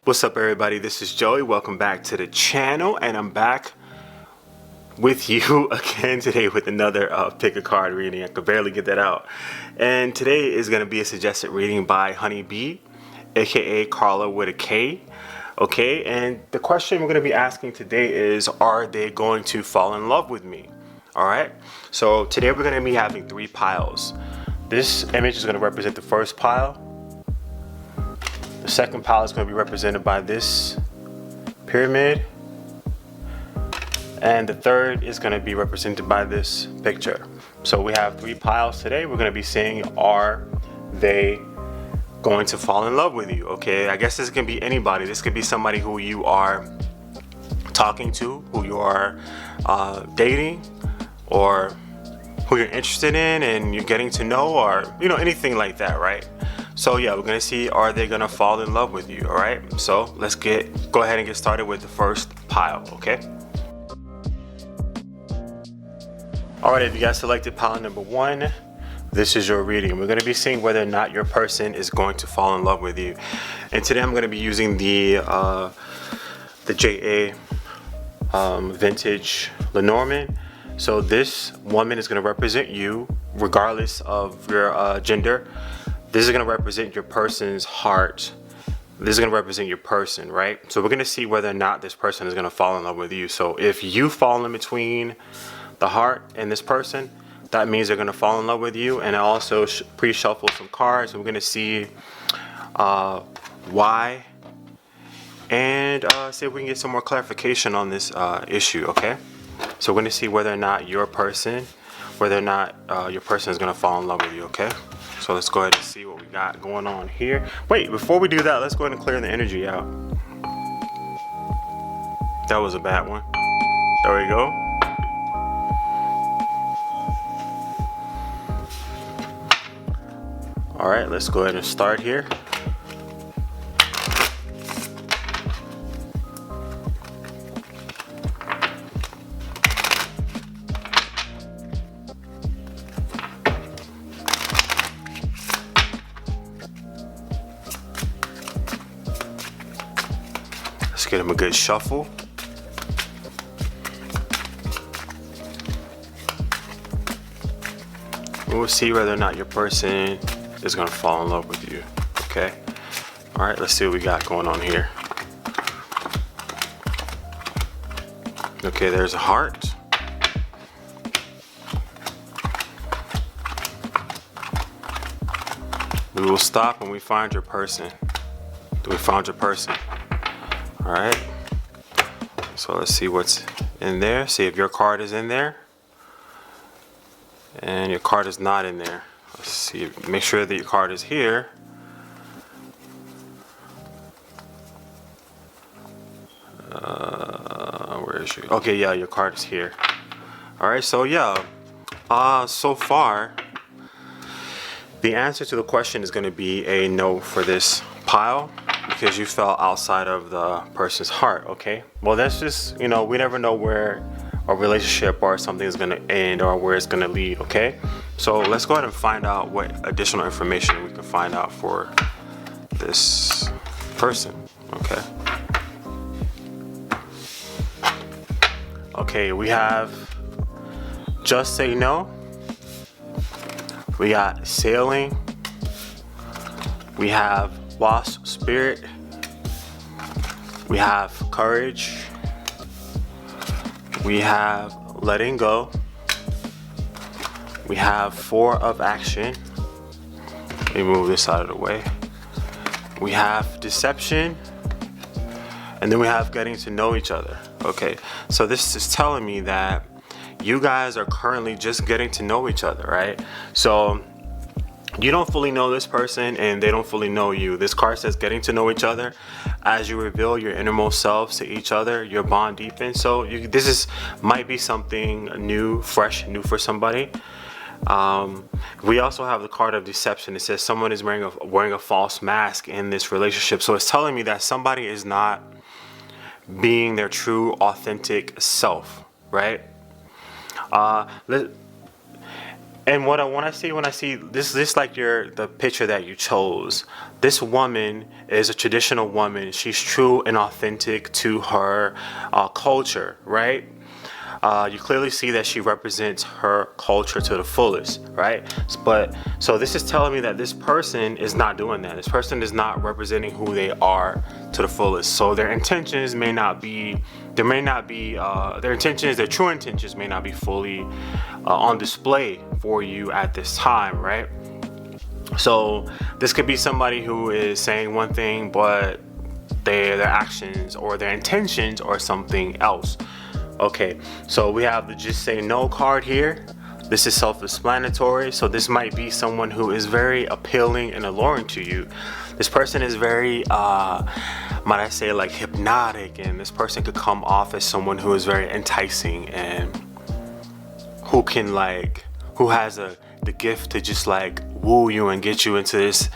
What's up, everybody? This is Joey. Welcome back to the channel, and I'm back with you again today with another pick a card reading. I could barely get that out. And today is going to be a suggested reading by Honeybee, aka Carla with a K. Okay, and the question we're going to be asking today is, are they going to fall in love with me? All right, so today we're going to be having 3 piles. This image is going to represent the first pile. The second pile is going to be represented by this pyramid, and the third is going to be represented by this picture. So we have 3 piles today. We're going to be saying, are they going to fall in love with you? Okay, I guess this can be anybody. This could be somebody who you are talking to, who you are dating, or who you're interested in and you're getting to know, or anything like that, right? So yeah, we're gonna see, are they gonna fall in love with you? All right, so let's go ahead and get started with the first pile. Okay, all right, if you guys selected pile number 1, this is your reading. We're going to be seeing whether or not your person is going to fall in love with you. And today I'm going to be using the JA vintage Lenormand. So this woman is going to represent you regardless of your gender. This is going to represent your person's heart. This is going to represent your person, right? So we're going to see whether or not this person is going to fall in love with you. So if you fall in between the heart and this person, that means they're going to fall in love with you. And I also pre-shuffle some cards, and we're going to see why, and see if we can get some more clarification on this issue. Okay, so we're going to see whether or not your person is going to fall in love with you. Okay, so let's go ahead and see what we got going on here. Wait, before we do that, let's go ahead and clear the energy out. That was a bad one. There we go. All right, let's go ahead and start here. Let's get him a good shuffle. We'll see whether or not your person is going to fall in love with you. Okay, all right, let's see what we got going on here. Okay, there's a heart. We will stop when we find your person. We found your person. All right, so let's see what's in there. See if your card is in there, and your card is not in there. Let's see, make sure that your card is here. Where is you? Okay, yeah, your card is here. All right, so yeah, so far, the answer to the question is going to be a no for this pile, because you fell outside of the person's heart. Okay, well, that's just, we never know where a relationship or something is going to end or where it's going to lead. Okay, so let's go ahead and find out what additional information we can find out for this person. Okay, we have just say no, we got sailing, we have wasp spirit, we have courage, we have letting go, we have 4 of action. Let me move this out of the way. We have deception, and then we have getting to know each other. Okay, so this is telling me that you guys are currently just getting to know each other, right? So you don't fully know this person and they don't fully know you. This card says getting to know each other. As you reveal your innermost selves to each other, your bond deepens. So this might be something new, fresh, new for somebody. We also have the card of deception. It says someone is wearing a false mask in this relationship. So it's telling me that somebody is not being their true, authentic self, right? And when I see this like the picture that you chose. This woman is a traditional woman. She's true and authentic to her culture, right? You clearly see that she represents her culture to the fullest, right? But so this is telling me that this person is not doing that. This person is not representing who they are to the fullest. So their intentions may not be, their intentions, their true intentions may not be fully on display for you at this time, right? So this could be somebody who is saying one thing, but their actions or their intentions are something else. Okay, so we have the just say no card here. This is self-explanatory. So this might be someone who is very appealing and alluring to you. This person is very, might I say, like hypnotic, and this person could come off as someone who is very enticing and who can who has the gift to just like woo you and get you into this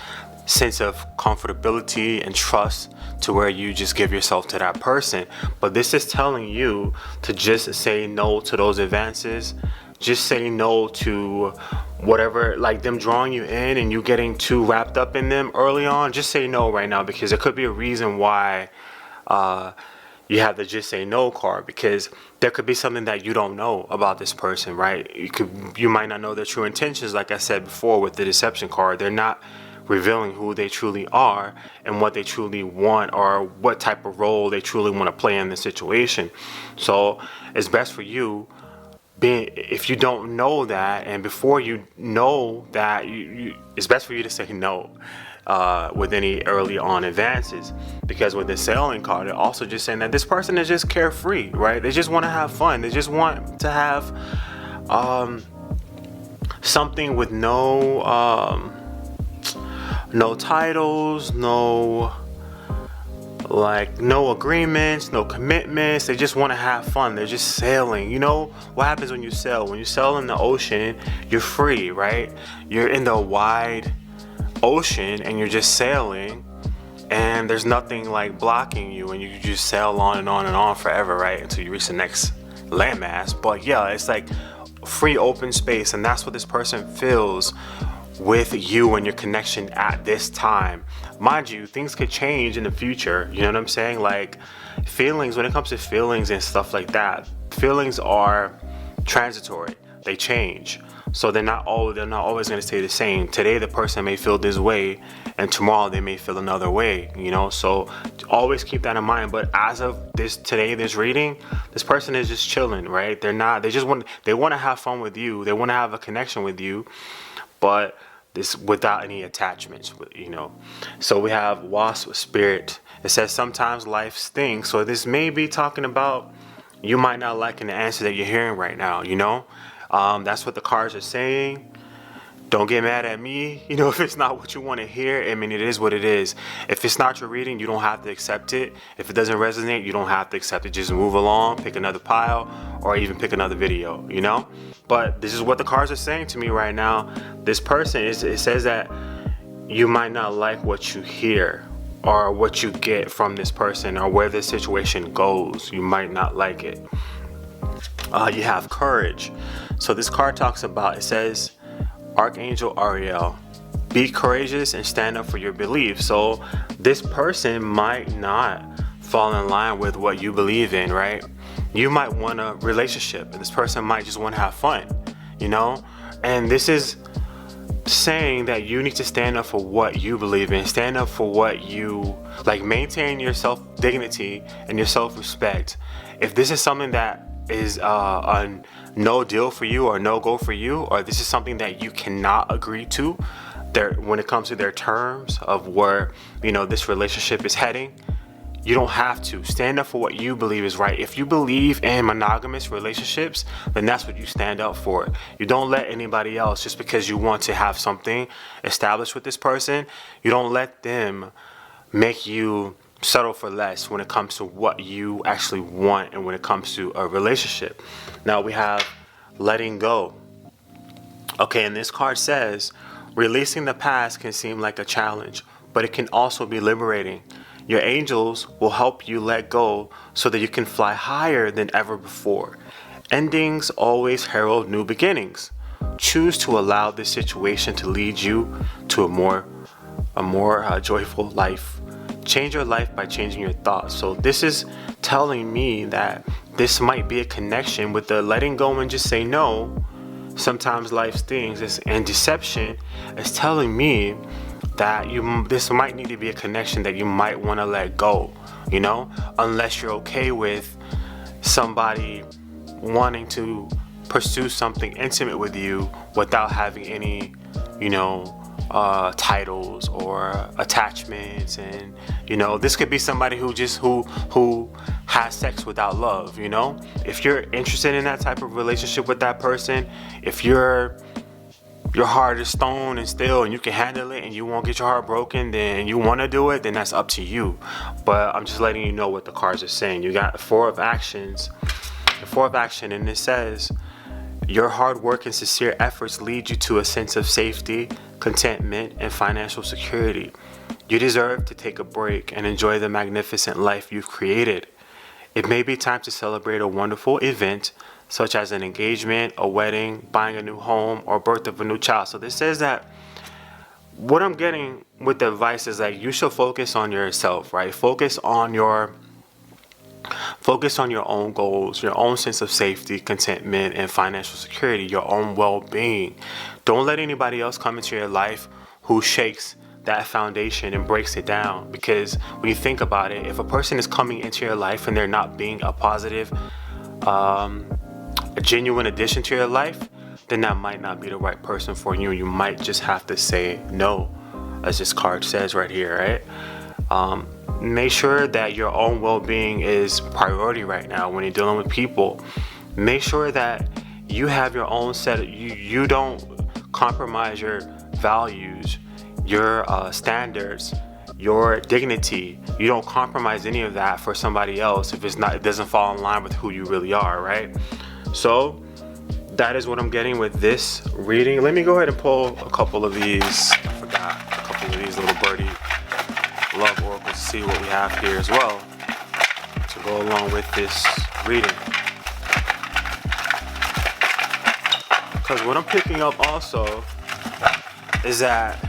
sense of comfortability and trust to where you just give yourself to that person. But this is telling you to just say no to those advances. Just say no to whatever, like them drawing you in and you getting too wrapped up in them early on. Just say no right now, because there could be a reason why you have the just say no card, because there could be something that you don't know about this person, right? You might not know their true intentions. Like I said before with the deception card, they're not revealing who they truly are and what they truly want, or what type of role they truly want to play in the situation. So it's best for you, if you don't know that, and before you know that, it's best for you to say no with any early on advances. Because with the sailing card, they're also just saying that this person is just carefree, right? They just want to have fun. They just want to have something with no titles, no agreements, no commitments. They just want to have fun. They're just sailing. You know what happens when you sail? When you sail in the ocean, you're free, right? You're in the wide ocean and you're just sailing, and there's nothing like blocking you, and you just sail on and on and on forever, right? Until you reach the next landmass. But yeah, it's like free open space, and that's what this person feels with you and your connection at this time. Mind you, things could change in the future. You know what I'm saying? Like feelings, when it comes to feelings and stuff like that, feelings are transitory. They change. So they're not always going to stay the same. Today the person may feel this way, and tomorrow they may feel another way, you know? So always keep that in mind. But as of this reading, this person is just chilling, right? They want to have fun with you. They want to have a connection with you, but this without any attachments, you know. So we have wasp spirit. It says sometimes life stinks. So this may be talking about you might not like an answer that you're hearing right now, you know. That's what the cards are saying. Don't get mad at me, you know, if it's not what you want to hear. I mean, it is what it is. If it's not your reading, you don't have to accept it. If it doesn't resonate, you don't have to accept it. Just move along, pick another pile, or even pick another video, you know? But this is what the cards are saying to me right now. This person, it says that you might not like what you hear or what you get from this person or where this situation goes. You might not like it. You have courage. So this card talks about, it says, Archangel Ariel, be courageous and stand up for your beliefs. So this person might not fall in line with what you believe in, right? You might want a relationship, and this person might just want to have fun, you know? And this is saying that you need to stand up for what you believe in, stand up for what you like, maintain your self-dignity and your self-respect. If this is something that is a no deal for you or no go for you, or this is something that you cannot agree to when it comes to their terms of where, you know, this relationship is heading, you don't have to. Stand up for what you believe is right. If you believe in monogamous relationships, then that's what you stand up for. You don't let anybody else, just because you want to have something established with this person, you don't let them make you settle for less when it comes to what you actually want and when it comes to a relationship. Now we have letting go. Okay, and this card says, releasing the past can seem like a challenge, but it can also be liberating. Your angels will help you let go so that you can fly higher than ever before. Endings always herald new beginnings. choose to allow this situation to lead you to a more joyful life. Change your life by changing your thoughts. So this is telling me that this might be a connection with the letting go and just say no. Sometimes life stings, and deception is telling me that this might need to be a connection that you might want to let go, you know, unless you're okay with somebody wanting to pursue something intimate with you without having any, you know, titles or attachments. And you know, this could be somebody who has sex without love. You know, if you're interested in that type of relationship with that person, if your heart is stone and still and you can handle it and you won't get your heart broken, then you want to do it, then that's up to you. But I'm just letting you know what the cards are saying. You got the Four of Action, and it says your hard work and sincere efforts lead you to a sense of safety, contentment, and financial security. You deserve to take a break and enjoy the magnificent life you've created. It may be time to celebrate a wonderful event, such as an engagement, a wedding, buying a new home, or birth of a new child. So this says that what I'm getting with the advice is like you should focus on yourself, right? Focus on your own goals, your own sense of safety, contentment, and financial security, your own well-being. Don't let anybody else come into your life who shakes that foundation and breaks it down. Because when you think about it, if a person is coming into your life and they're not being a positive, a genuine addition to your life, then that might not be the right person for you. You might just have to say no, as this card says right here, right? Make sure that your own well-being is priority right now when you're dealing with people. Make sure that you have your own set. You don't compromise your values, your standards, your dignity. You don't compromise any of that for somebody else if it doesn't fall in line with who you really are, right? So that is what I'm getting with this reading. Let me go ahead and pull a couple of these. I forgot a couple of these little birdie love oracles to see what we have here as well to go along with this reading. Because what I'm picking up also is that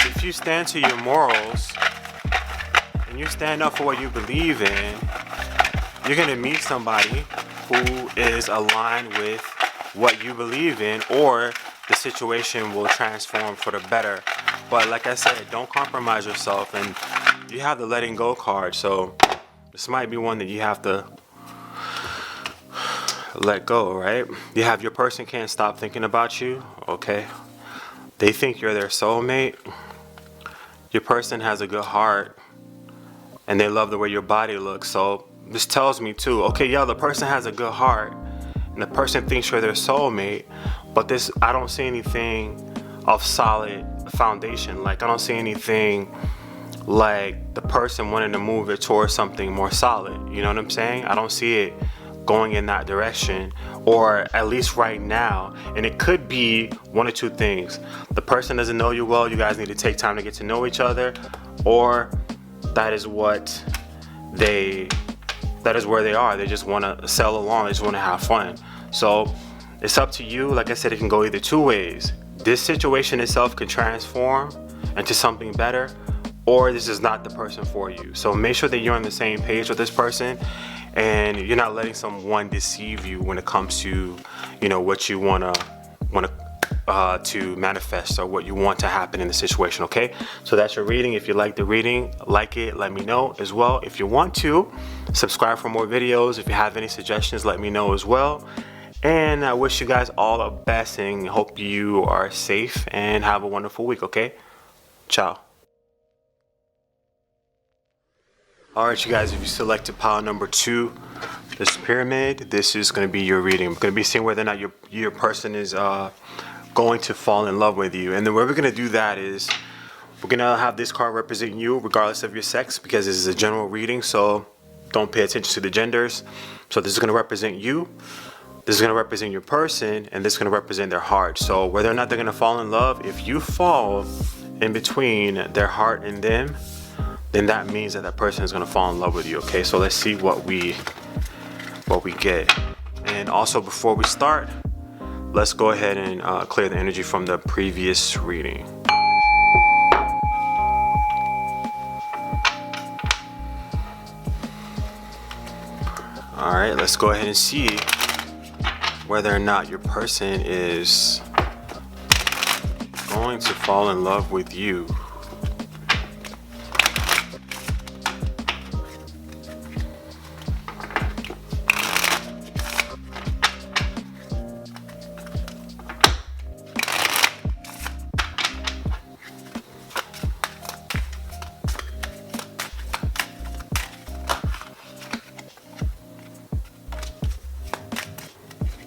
if you stand to your morals and you stand up for what you believe in, you're going to meet somebody who is aligned with what you believe in, or the situation will transform for the better. But like I said, don't compromise yourself. And you have the letting go card, so this might be one that you have to let go, right? You have your person can't stop thinking about you, okay? They think you're their soulmate. Your person has a good heart and they love the way your body looks. So this tells me too, okay, yeah, the person has a good heart and the person thinks you're their soulmate, but I don't see anything of solid foundation. Like, I don't see anything like the person wanting to move it towards something more solid. You know what I'm saying? I don't see it going in that direction, or at least right now. And it could be one or two things. The person doesn't know you well. You guys need to take time to get to know each other, or that is where they are. They just want to sell along. They just want to have fun. So it's up to you. Like I said, it can go either two ways. This situation itself can transform into something better, or this is not the person for you. So make sure that you're on the same page with this person and you're not letting someone deceive you when it comes to, you know, what you want to manifest or what you want to happen in the situation. Okay, so that's your reading. If you like the reading, like it, let me know as well. If you want to subscribe for more videos, if you have any suggestions, let me know as well. And I wish you guys all the best and hope you are safe and have a wonderful week. Okay, ciao. All right, you guys, if you selected pile number 2, this pyramid, this is going to be your reading. I'm going to be seeing whether or not your person is going to fall in love with you. And the way we're going to do that is we're going to have this card represent you regardless of your sex, because this is a general reading, so don't pay attention to the genders. So this is going to represent you, this is going to represent your person, and this is going to represent their heart. So whether or not they're going to fall in love, if you fall in between their heart and them, then that means that person is going to fall in love with you. Okay, so let's see what we get. And also, before we start, let's go ahead and clear the energy from the previous reading. All right, let's go ahead and see whether or not your person is going to fall in love with you.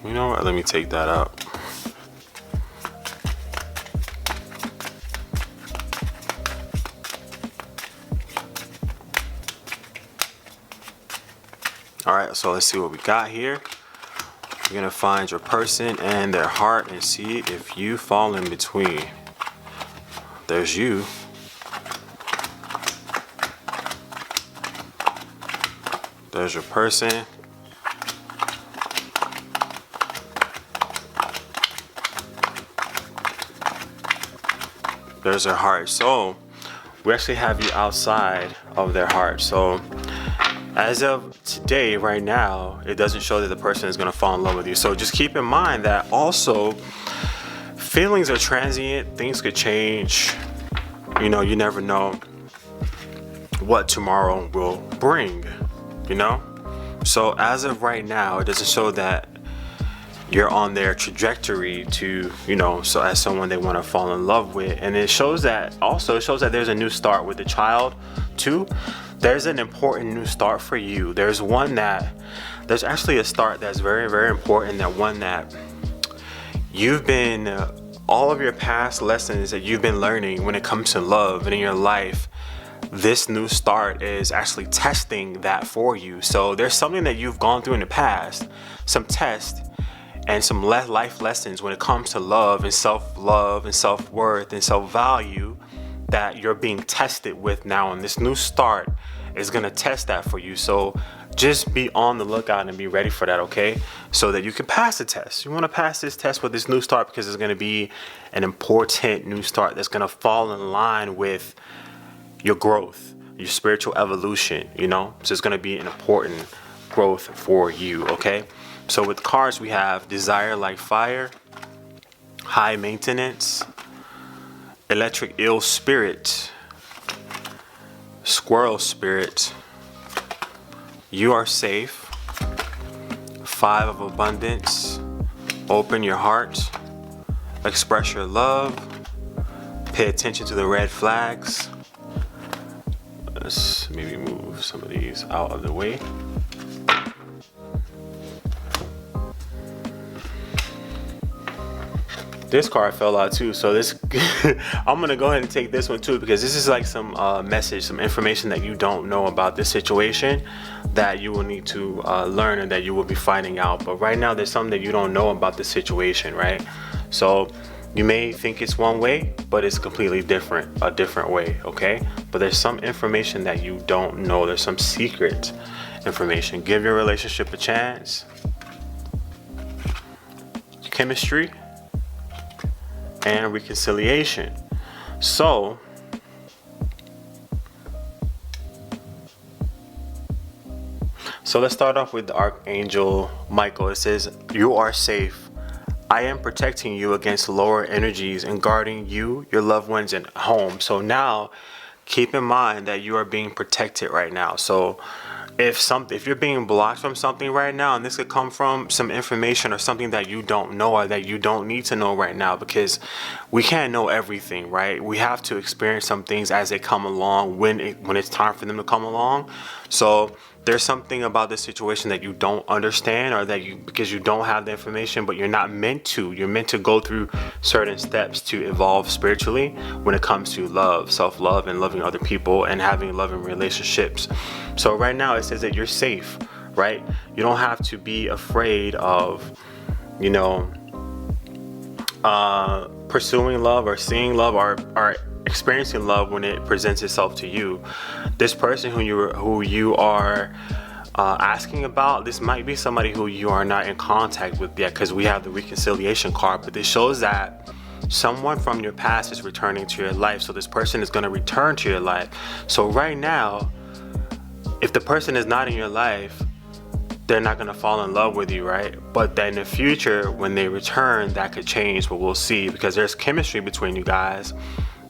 You know what? Let me take that out. All right, so let's see what we got here. You're gonna find your person and their heart and see if you fall in between. There's you. There's your person. There's their heart. So we actually have you outside of their heart. So as of today, right now, it doesn't show that the person is going to fall in love with you. So just keep in mind that also feelings are transient. Things could change. You know, you never know what tomorrow will bring, you know? So as of right now, it doesn't show that you're on their trajectory to, you know, so as someone they want to fall in love with. And it shows that there's a new start with the child too. There's an important new start for you. There's actually a start that's very, very important, that one that you've been, all of your past lessons that you've been learning when it comes to love and in your life, this new start is actually testing that for you. So there's something that you've gone through in the past, some tests, and some life lessons when it comes to love and self-love and self-worth and self-value that you're being tested with now. And this new start is going to test that for you. So just be on the lookout and be ready for that, okay? So that you can pass the test. You want to pass this test with this new start because it's going to be an important new start that's going to fall in line with your growth, your spiritual evolution, you know? So it's going to be an important growth for you, okay? So with cards, we have Desire Like Fire, High Maintenance, Electric Eel Spirit, Squirrel Spirit, You Are Safe, Five of Abundance, Open Your Heart, Express Your Love, Pay Attention to the Red Flags. Let's maybe move some of these out of the way. This card fell out too, so this I'm gonna go ahead and take this one too, because this is like some message, some information that you don't know about this situation that you will need to learn and that you will be finding out. But right now there's something that you don't know about the situation, right? So you may think it's one way, but it's completely different, a different way, okay? But there's some information that you don't know. There's some secret information. Give your relationship a chance. Chemistry and reconciliation. So let's start off with the Archangel Michael. It says, you are safe. I am protecting you against lower energies and guarding you, your loved ones, and home. So now keep in mind that you are being protected right now. So if you're being blocked from something right now, and this could come from some information or something that you don't know or that you don't need to know right now, because we can't know everything, right? We have to experience some things as they come along when it's time for them to come along. So there's something about this situation that you don't understand, or that because you don't have the information, but you're not meant to. You're meant to go through certain steps to evolve spiritually when it comes to love, self-love, and loving other people and having loving relationships. So right now it says that you're safe, right? You don't have to be afraid of, you know, pursuing love or seeing love or experiencing love when it presents itself to you. This person who you are asking about, this might be somebody who you are not in contact with yet, because we have the reconciliation card, but this shows that someone from your past is returning to your life. So this person is going to return to your life. So right now, if the person is not in your life, they're not going to fall in love with you, right? But then in the future, when they return, that could change, but we'll see, because there's chemistry between you guys.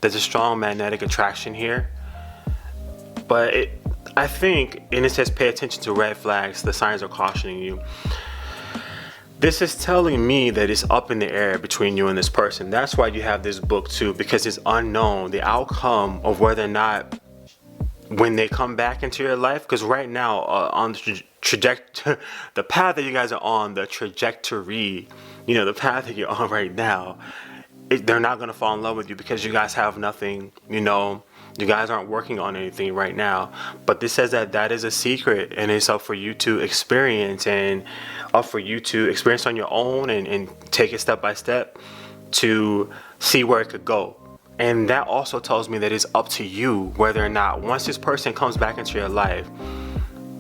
There's a strong magnetic attraction here. But I think, and it says pay attention to red flags, the signs are cautioning you. This is telling me that it's up in the air between you and this person. That's why you have this book too, because it's unknown, the outcome of whether or not when they come back into your life. Because right now, on the the path that you guys are on, the trajectory, the path that you're on right now, they're not going to fall in love with you, because you guys have nothing, you guys aren't working on anything right now. But this says that is a secret, and it's up for you to experience, and up for you to experience on your own, and take it step by step to see where it could go. And that also tells me that it's up to you whether or not, once this person comes back into your life,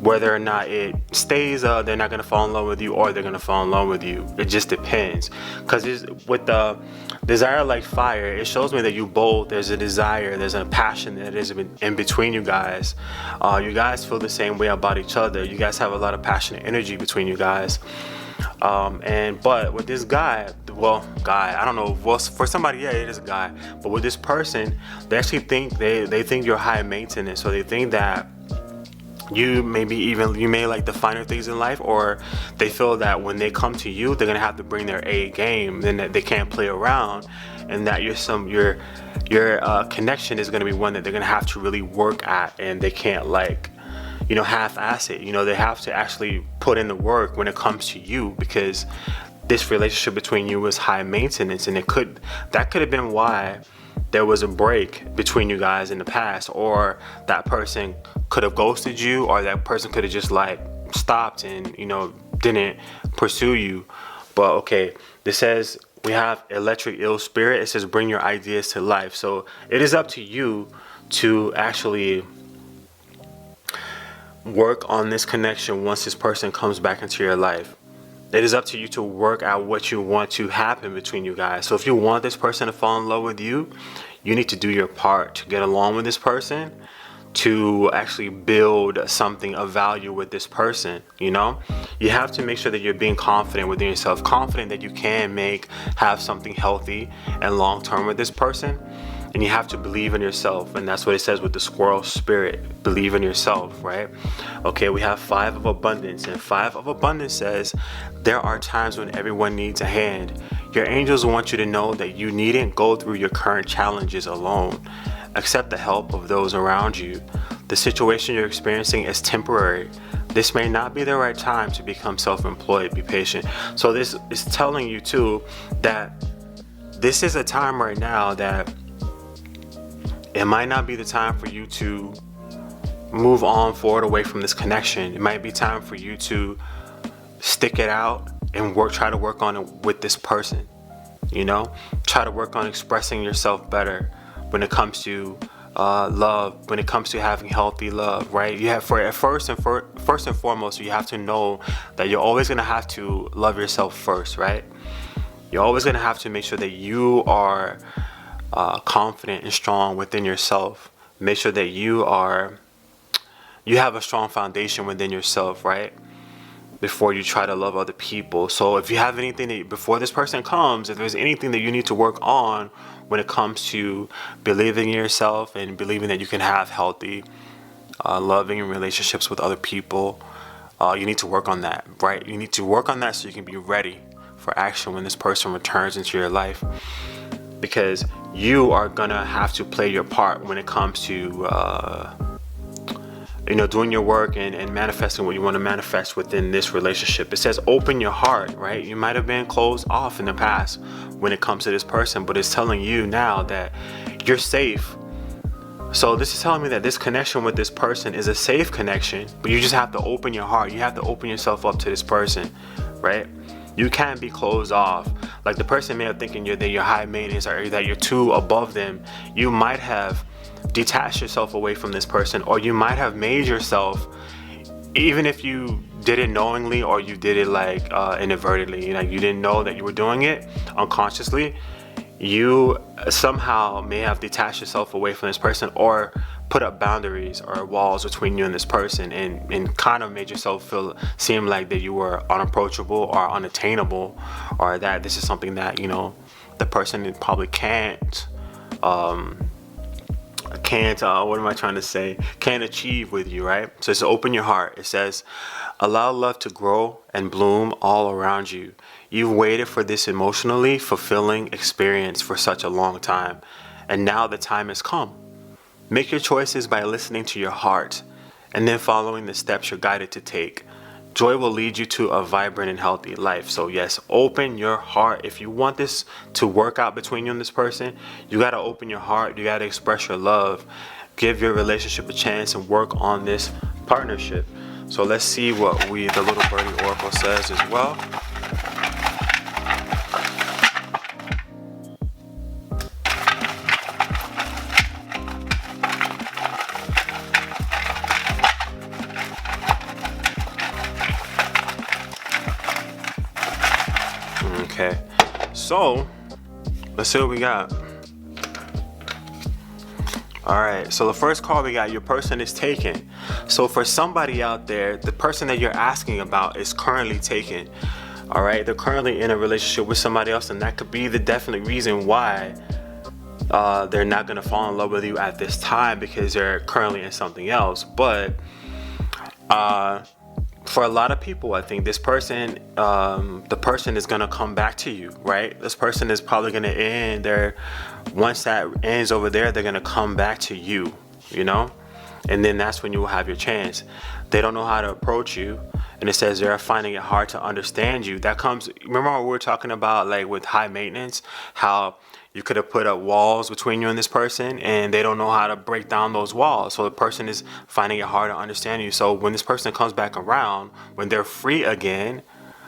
whether or not it stays, they're not going to fall in love with you, or they're going to fall in love with you. It just depends. Because with the desire like fire, it shows me that you both, there's a desire, there's a passion that is in between you guys. You guys feel the same way about each other. You guys have a lot of passionate energy between you guys. But with this guy, I don't know, well, for somebody, yeah, it is a guy, but with this person, they actually think, they think you're high maintenance, so they think that you may like the finer things in life, or they feel that when they come to you, they're gonna have to bring their A game, then that they can't play around, and that your connection is gonna be one that they're gonna have to really work at, and they can't half-ass it. They have to actually put in the work when it comes to you, because this relationship between you is high maintenance, and that could have been why there was a break between you guys in the past, or that person could have ghosted you, or that person could have just stopped and didn't pursue you. But okay, this says we have electric eel spirit. It says bring your ideas to life. So it is up to you to actually work on this connection once this person comes back into your life. It is up to you to work out what you want to happen between you guys. So if you want this person to fall in love with you, you need to do your part to get along with this person, to actually build something of value with this person. You have to make sure that you're being confident within yourself, confident that you can have something healthy and long-term with this person. And you have to believe in yourself, and that's what it says with the squirrel spirit. Believe in yourself, right? Okay, we have 5 of abundance, and 5 of abundance says there are times when everyone needs a hand. Your angels want you to know that you needn't go through your current challenges alone. Accept the help of those around you. The situation you're experiencing is temporary. This may not be the right time to become self-employed. Be patient. So this is telling you too that this is a time right now that it might not be the time for you to move on forward away from this connection. It might be time for you to stick it out and try to work on it with this person. Try to work on expressing yourself better when it comes to love, when it comes to having healthy love, right? You have first and foremost, you have to know that you're always going to have to love yourself first, right? You're always going to have to make sure that you are confident and strong within yourself. Make sure that you have a strong foundation within yourself, right? Before you try to love other people. So if you have anything before this person comes, if there's anything that you need to work on when it comes to believing in yourself and believing that you can have healthy, loving relationships with other people, you need to work on that, right? You need to work on that so you can be ready for action when this person returns into your life. Because you are gonna have to play your part when it comes to doing your work and manifesting what you want to manifest within this relationship. It says open your heart, right? You might have been closed off in the past when it comes to this person, but it's telling you now that you're safe. So this is telling me that this connection with this person is a safe connection, but you just have to open your heart. You have to open yourself up to this person, right? You can't be closed off. Like the person may have thinking that you're high maintenance or that you're too above them. You might have detached yourself away from this person, or you might have made yourself even if you did it knowingly or you did it like inadvertently, like you didn't know that you were doing it unconsciously, you somehow may have detached yourself away from this person or put up boundaries or walls between you and this person, and kind of made yourself seem like that you were unapproachable or unattainable, or that this is something that, you know, the person probably can't what am I trying to say, can't achieve with you, right? So it's open your heart. It says, allow love to grow and bloom all around you. You've waited for this emotionally fulfilling experience for such a long time, and now the time has come. Make your choices by listening to your heart and then following the steps you're guided to take. Joy will lead you to a vibrant and healthy life. So yes, open your heart. If you want this to work out between you and this person, you got to open your heart. You got to express your love. Give your relationship a chance and work on this partnership. So let's see what the little birdie oracle says as well. Okay, so let's see what we got. All right, so the first card we got, your person is taken. So for somebody out there, the person that you're asking about is currently taken. All right, they're currently in a relationship with somebody else, and that could be the definite reason why they're not gonna fall in love with you at this time, because they're currently in something else. But for a lot of people, I think this person, the person is gonna come back to you, right? This person is probably gonna end there. Once that ends over there, they're gonna come back to you, you know? And then that's when you will have your chance. They don't know how to approach you. And it says they're finding it hard to understand you. That comes, remember what we were talking about, like with high maintenance, how you could have put up walls between you and this person, and they don't know how to break down those walls. So the person is finding it hard to understand you. So when this person comes back around, when they're free again,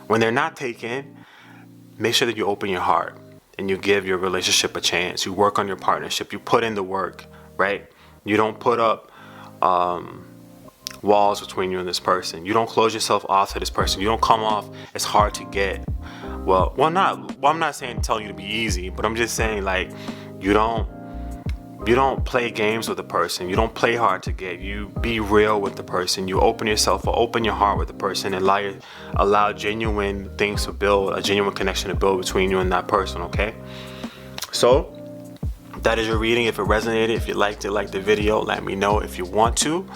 when they're not taken, make sure that you open your heart and you give your relationship a chance. You work on your partnership. You put in the work, right? You don't put up walls between you and this person. You don't close yourself off to this person. You don't come off as hard to get. I'm not saying telling you to be easy, but I'm just saying, like, you don't play games with the person. You don't play hard to get. You be real with the person. You open yourself or open your heart with the person, and allow genuine things to build, a genuine connection to build between you and that person, okay? So that is your reading. If it resonated, if you liked it, like the video, let me know. If you want to.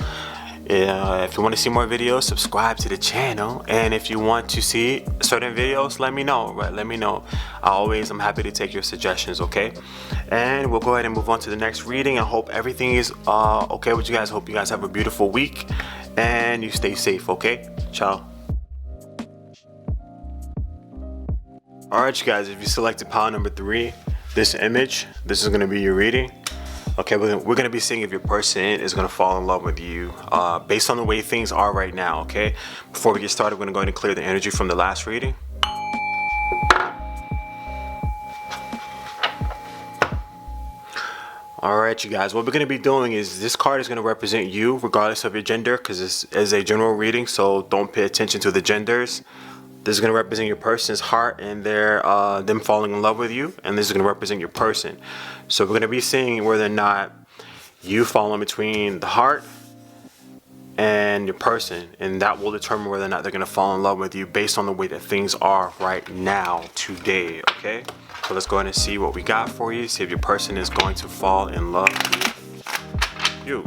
If you want to see more videos, subscribe to the channel. And if you want to see certain videos, let me know, right? Let me know. I'm happy to take your suggestions, okay? And we'll go ahead and move on to the next reading. I hope everything is okay with you guys. Hope you guys have a beautiful week and you stay safe, okay? Ciao. Alright, you guys, if you selected pile number 3, this image, this is going to be your reading. Okay, we're going to be seeing if your person is going to fall in love with you based on the way things are right now, okay? Before we get started, we're going to go ahead and clear the energy from the last reading. Alright, you guys, what we're going to be doing is this card is going to represent you regardless of your gender, because this is a general reading, so don't pay attention to the genders. This is going to represent your person's heart and them falling in love with you, and this is going to represent your person. So we're going to be seeing whether or not you fall in between the heart and your person, and that will determine whether or not they're going to fall in love with you based on the way that things are right now, today, okay? So let's go ahead and see what we got for you, see if your person is going to fall in love with you.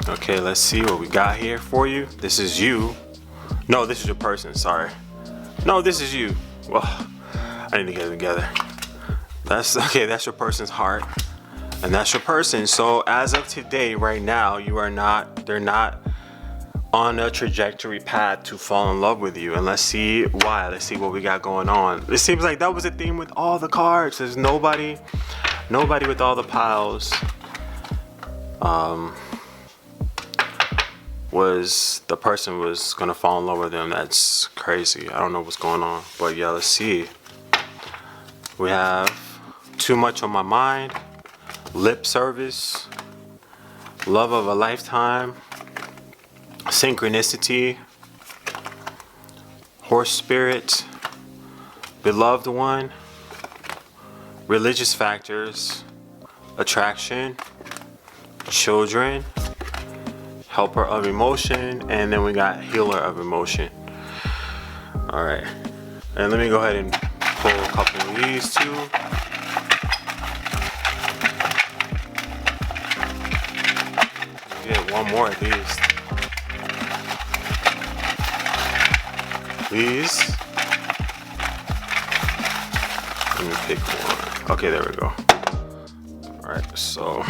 Okay, let's see what we got here for you. This is you. No, this is your person, sorry. No, this is you. Well, I need to get it together. That's your person's heart. And that's your person. So as of today, right now, they're not on a trajectory path to fall in love with you. And let's see why. Let's see what we got going on. It seems like that was the theme with all the cards. There's nobody with all the piles was the person was gonna fall in love with them. That's crazy. I don't know what's going on, but yeah, let's see. We have too much on my mind, lip service, love of a lifetime, synchronicity, horse spirit, beloved one, religious factors, attraction, children, helper of emotion, and then we got healer of emotion. All right, and let me go ahead and pull a couple of these too. Get one more at least. Please. Let me pick one. Okay, there we go. All right, so.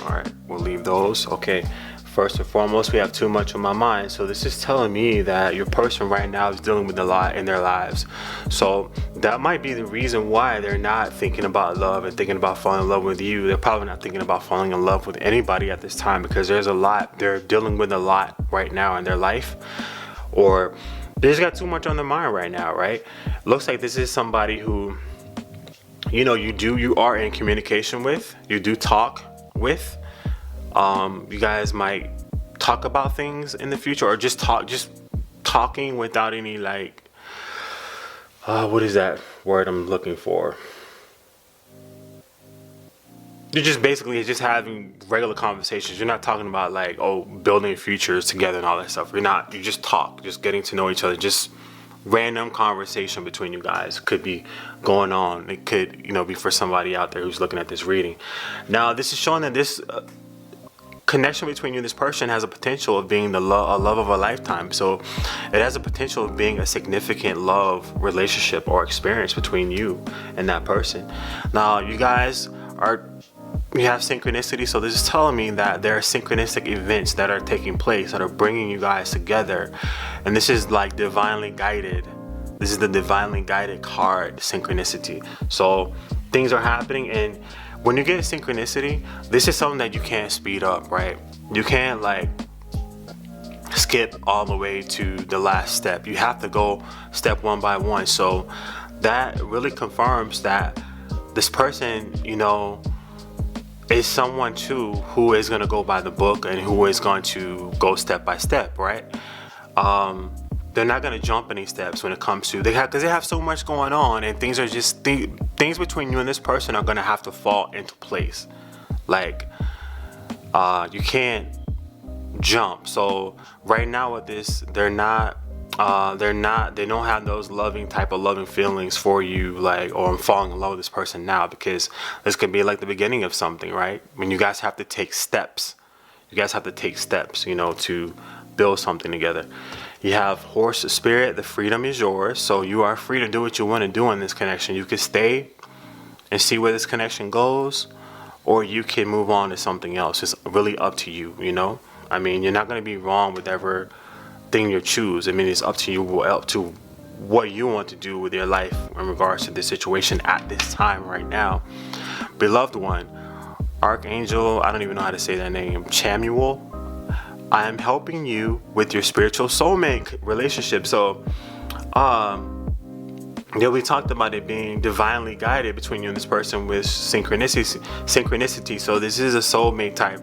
Alright, we'll leave those. Okay, first and foremost, we have too much on my mind. So this is telling me that your person right now is dealing with a lot in their lives. So that might be the reason why they're not thinking about love and thinking about falling in love with you. They're probably not thinking about falling in love with anybody at this time, because there's a lot. They're dealing with a lot right now in their life, or they just got too much on their mind right now, right? Looks like this is somebody who, you know, you are in communication with, you do talk with. You guys might talk about things in the future, or just talking without any like what is that word I'm looking for? You're just basically just having regular conversations. You're not talking about like, oh, building futures together and all that stuff. You just talk, just getting to know each other, just random conversation between you guys could be going on. It could, you know, be for somebody out there who's looking at this reading. Now, this is showing that this connection between you and this person has a potential of being a love of a lifetime. So it has a potential of being a significant love relationship or experience between you and that person. Now, you have synchronicity, so this is telling me that there are synchronistic events that are taking place that are bringing you guys together, and this is like divinely guided. This is the divinely guided card, synchronicity. So things are happening, and when you get synchronicity, this is something that you can't speed up, right? You can't like skip all the way to the last step. You have to go step one by one. So that really confirms that this person, you know, is someone too who is going to go by the book and who is going to go step by step, right? They're not going to jump any steps when it comes to because they have so much going on, and things are just things between you and this person are going to have to fall into place. Like you can't jump. So right now with this, they don't have those loving feelings for you, like, oh, I'm falling in love with this person now, because this could be like the beginning of something, right? When you guys have to take steps, you know, to build something together. You have horse spirit, the freedom is yours. So you are free to do what you want to do in this connection. You could stay and see where this connection goes, or you can move on to something else. It's really up to you, you know? I mean, you're not going to be wrong with whatever thing you choose. I mean, it's up to you, up to what you want to do with your life in regards to this situation at this time right now. Beloved one, Archangel, I don't even know how to say that name, Chamuel, I am helping you with your spiritual soulmate relationship. So, yeah, we talked about it being divinely guided between you and this person with synchronicity. So this is a soulmate type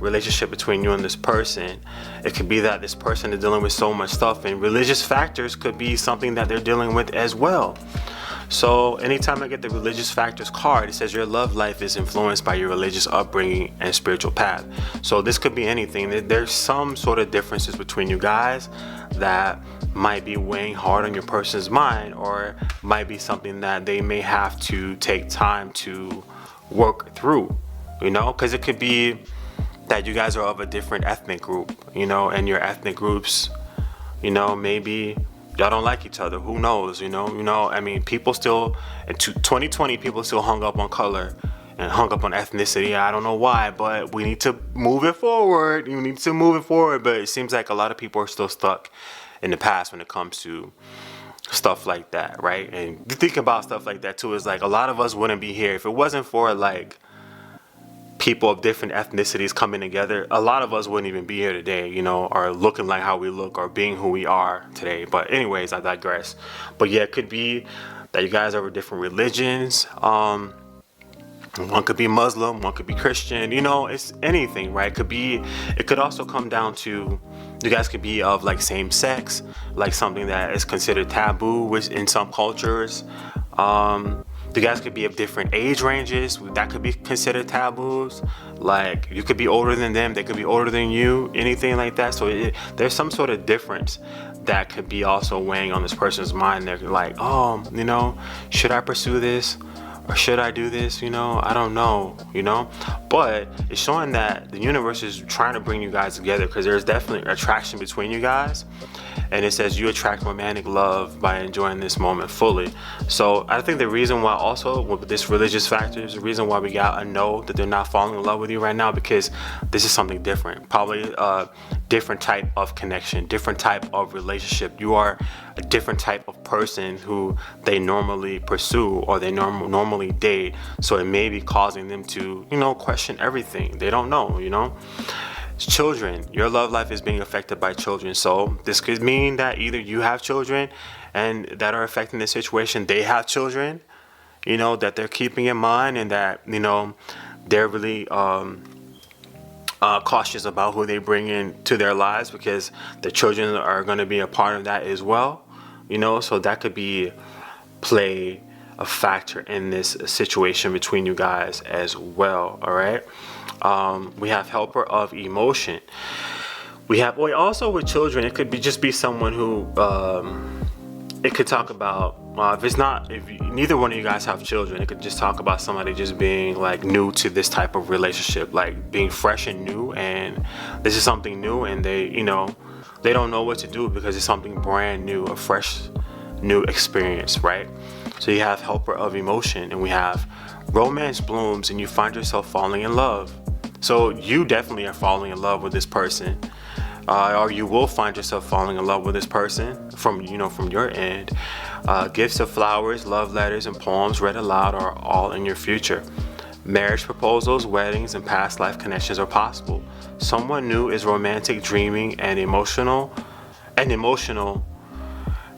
relationship between you and this person. It could be that this person is dealing with so much stuff, and religious factors could be something that they're dealing with as well. So anytime I get the religious factors card, it says your love life is influenced by your religious upbringing and spiritual path. So this could be anything. There's some sort of differences between you guys that might be weighing hard on your person's mind, or might be something that they may have to take time to work through, you know, because it could be that you guys are of a different ethnic group, you know, and your ethnic groups, you know, maybe y'all don't like each other. Who knows, you know, I mean, people still, in 2020, people still hung up on color and hung up on ethnicity. I don't know why, but we need to move it forward. You need to move it forward. But it seems like a lot of people are still stuck in the past when it comes to stuff like that, right? And the thing about stuff like that too is like a lot of us wouldn't be here if it wasn't for like people of different ethnicities coming together. A lot of us wouldn't even be here today, you know, or looking like how we look or being who we are today. But anyways, I digress. But yeah, it could be that you guys are different religions. One could be Muslim, one could be Christian, you know, it's anything, right? It could also come down to, you guys could be of like same sex, like something that is considered taboo which in some cultures. You guys could be of different age ranges, that could be considered taboos. Like you could be older than them, they could be older than you, anything like that. So there's some sort of difference that could be also weighing on this person's mind. They're like, oh, you know, should I pursue this? Or should I do this? You know, I don't know, you know, but it's showing that the universe is trying to bring you guys together because there's definitely attraction between you guys. And it says you attract romantic love by enjoying this moment fully. So I think the reason why also with this religious factor is the reason why we gotta know that they're not falling in love with you right now, because this is something different, probably a different type of connection, different type of relationship. You are a different type of person who they normally pursue or they normally date. So it may be causing them to, you know, question everything. They don't know, you know. Children, your love life is being affected by children. So this could mean that either you have children and that are affecting the situation, they have children, you know, that they're keeping in mind, and that, you know, they're really cautious about who they bring into their lives, because the children are going to be a part of that as well, you know. So that could play a factor in this situation between you guys as well. All right. We have helper of emotion. Also with children, it could just be someone who it could talk about, if neither one of you guys have children, it could just talk about somebody just being like new to this type of relationship, like being fresh and new, and this is something new, and they, you know, they don't know what to do because it's something brand new, a fresh new experience, right? So you have helper of emotion, and we have romance blooms and you find yourself falling in love. So you definitely are falling in love with this person, or you will find yourself falling in love with this person from your end. Gifts of flowers, love letters, and poems read aloud are all in your future. Marriage proposals, weddings, and past life connections are possible. Someone new is romantic, dreaming, and emotional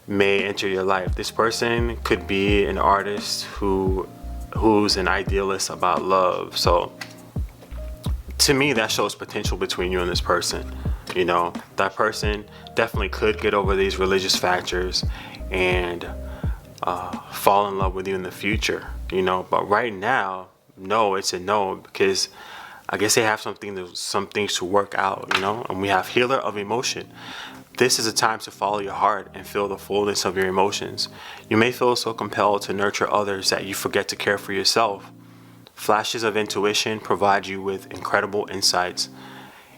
may enter your life. This person could be an artist who's an idealist about love. So to me, that shows potential between you and this person. You know, that person definitely could get over these religious factors and fall in love with you in the future, you know. But right now, no, it's a no, because I guess they have some things to work out, you know. And we have healer of emotion. This is a time to follow your heart and feel the fullness of your emotions. You may feel so compelled to nurture others that you forget to care for yourself. Flashes of intuition provide you with incredible insights.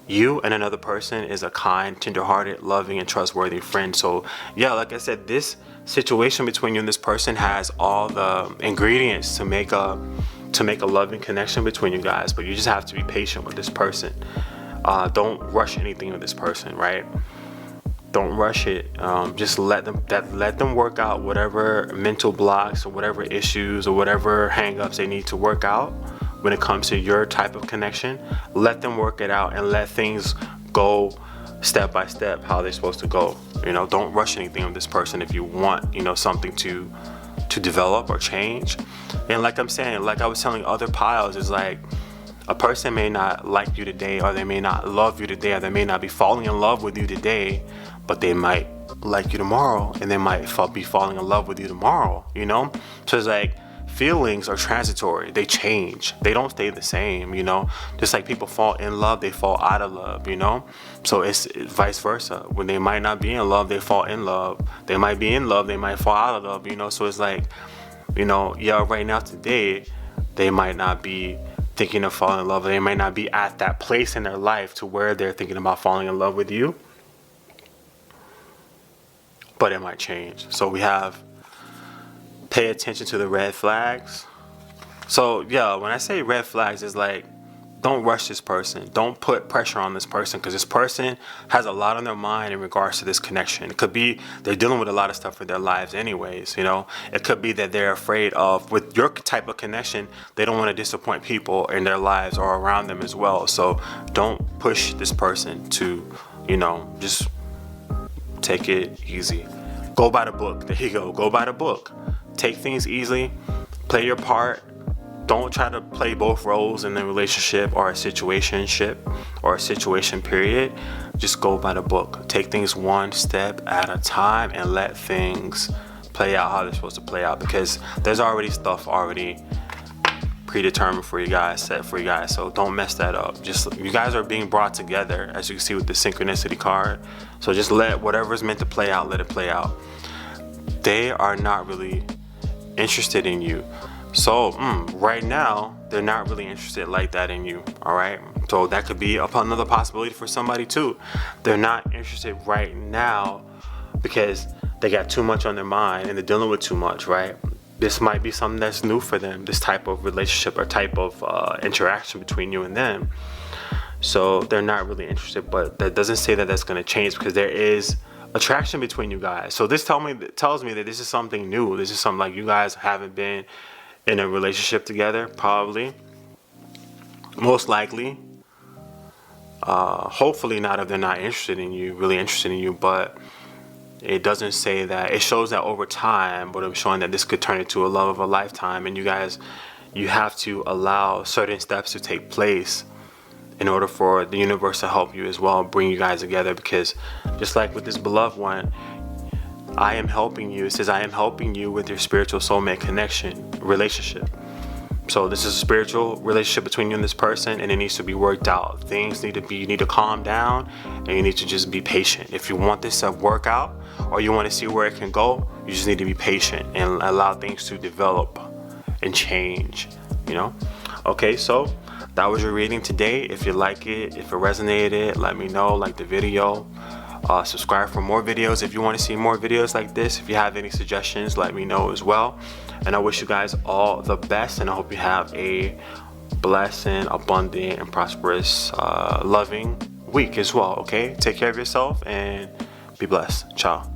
You and another person is a kind, tender-hearted, loving, and trustworthy friend. So yeah, like I said, this situation between you and this person has all the ingredients to make a loving connection between you guys, but you just have to be patient with this person. Don't rush anything with this person, right? Don't rush it. Just let them work out whatever mental blocks or whatever issues or whatever hang-ups they need to work out when it comes to your type of connection. Let them work it out and let things go step by step how they're supposed to go. You know, don't rush anything with this person if you want, you know, something to develop or change. And like I'm saying, like I was telling other piles, is like a person may not like you today, or they may not love you today, or they may not be falling in love with you today, but they might like you tomorrow, and they might be falling in love with you tomorrow, you know? So it's like, feelings are transitory. They change. They don't stay the same, you know? Just like people fall in love, they fall out of love, you know? So it's vice versa. When they might not be in love, they fall in love. They might be in love, they might fall out of love, you know? So it's like, you know, yeah, right now today, they might not be thinking of falling in love, or they might not be at that place in their life to where they're thinking about falling in love with you, but it might change. So we have pay attention to the red flags. So yeah, when I say red flags, it's like, don't rush this person. Don't put pressure on this person, because this person has a lot on their mind in regards to this connection. It could be they're dealing with a lot of stuff in their lives anyways, you know. It could be that they're afraid of, with your type of connection, they don't want to disappoint people in their lives or around them as well. So don't push this person to, you know, just take it easy. Go by the book. There you go. Go by the book. Take things easily. Play your part. Don't try to play both roles in a relationship or a situationship or a situation period. Just go by the book. Take things one step at a time and let things play out how they're supposed to play out, because there's already stuff already predetermined for you guys, set for you guys. So don't mess that up. Just, you guys are being brought together, as you can see with the synchronicity card. So just let whatever's meant to play out, let it play out. They are not really interested in you. So right now, they're not really interested like that in you, all right? So that could be another possibility for somebody too. They're not interested right now because they got too much on their mind and they're dealing with too much, right? This might be something that's new for them, this type of relationship or type of interaction between you and them. So they're not really interested, but that doesn't say that that's going to change, because there is attraction between you guys. So this tells me that this is something new. This is something like you guys haven't been in a relationship together, probably, most likely. Hopefully not if they're not interested in you, really interested in you, but it doesn't say that. It shows that over time, but I'm showing that this could turn into a love of a lifetime, and you guys, you have to allow certain steps to take place in order for the universe to help you as well, bring you guys together, because just like with this beloved one, I am helping you. It says I am helping you with your spiritual soulmate connection relationship. So this is a spiritual relationship between you and this person, and it needs to be worked out. Things need to be, you need to calm down, and you need to just be patient. If you want this to work out, or you want to see where it can go, you just need to be patient and allow things to develop and change, you know? Okay, so that was your reading today. If you like it, if it resonated, let me know, like the video. Subscribe for more videos if you want to see more videos like this. If you have any suggestions, let me know as well. And I wish you guys all the best, and I hope you have a blessed, abundant, and prosperous, loving week as well. Okay, take care of yourself and be blessed. Ciao.